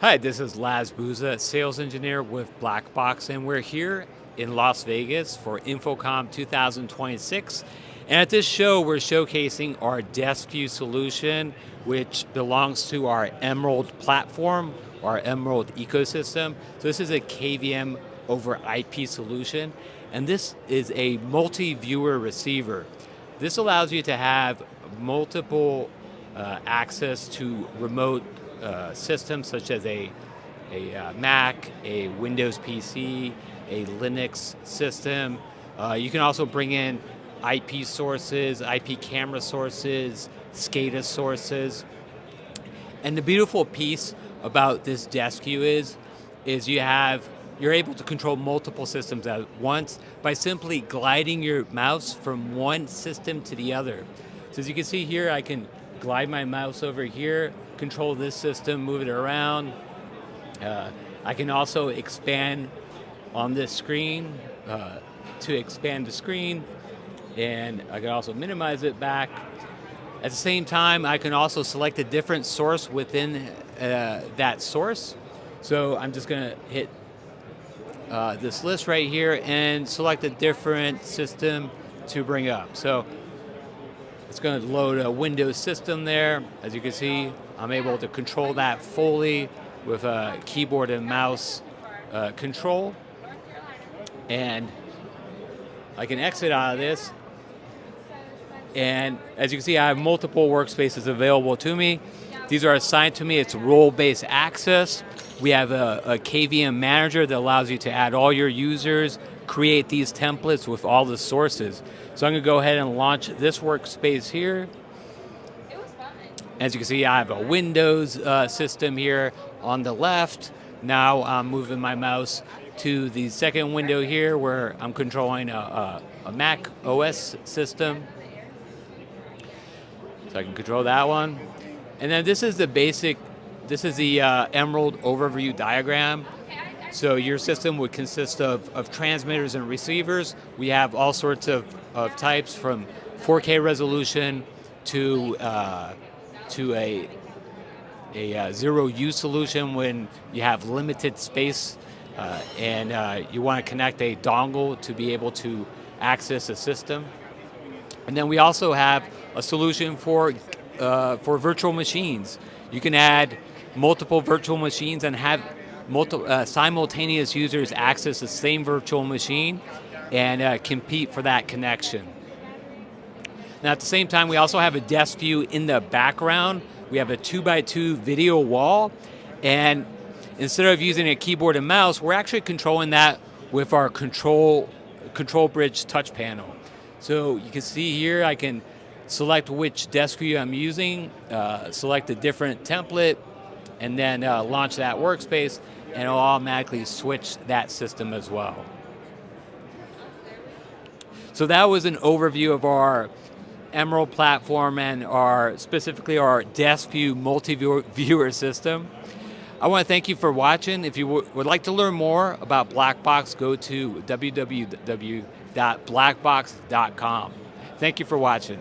Hi, this is Laz Buza, sales engineer with Blackbox, and we're here in Las Vegas for InfoComm 2026. And at this show, we're showcasing our Deskvue solution, which belongs to our Emerald platform, our Emerald ecosystem. So this is a KVM over IP solution, and this is a multi-viewer receiver. This allows you to have multiple access to remote systems such as a Mac, a Windows PC, a Linux system. You can also bring in IP sources, IP camera sources, SCADA sources. And the beautiful piece about this Deskvue is you're able to control multiple systems at once by simply gliding your mouse from one system to the other. So as you can see here, I can glide my mouse over here, control this system, move it around. I can also expand on this screen to expand the screen, and I can also minimize it back. At the same time, I can also select a different source within that source. So I'm just going to hit this list right here and select a different system to bring up. So it's going to load a Windows system there. As you can see, I'm able to control that fully with a keyboard and mouse control. And I can exit out of this. And as you can see, I have multiple workspaces available to me. These are assigned to me. It's role-based access. We have a KVM manager that allows you to add all your users, create these templates with all the sources. So I'm going to go ahead and launch this workspace here. As you can see, I have a Windows system here on the left. Now I'm moving my mouse to the second window here where I'm controlling a Mac OS system. So I can control that one. And then this is the Emerald overview diagram. So your system would consist of transmitters and receivers. We have all sorts of types from 4K resolution to a zero-use solution when you have limited space and you want to connect a dongle to be able to access a system. And then we also have a solution for virtual machines. You can add multiple virtual machines and have simultaneous users access the same virtual machine and compete for that connection. Now at the same time, we also have a Deskvue in the background. We have a 2x2 video wall, and instead of using a keyboard and mouse, we're actually controlling that with our control bridge touch panel. So you can see here, I can select which Deskvue I'm using, select a different template, and then launch that workspace, and it'll automatically switch that system as well. So that was an overview of our Emerald platform and specifically our Deskvue multi-viewer system. I want to thank you for watching. If you would like to learn more about Blackbox, go to www.blackbox.com. Thank you for watching.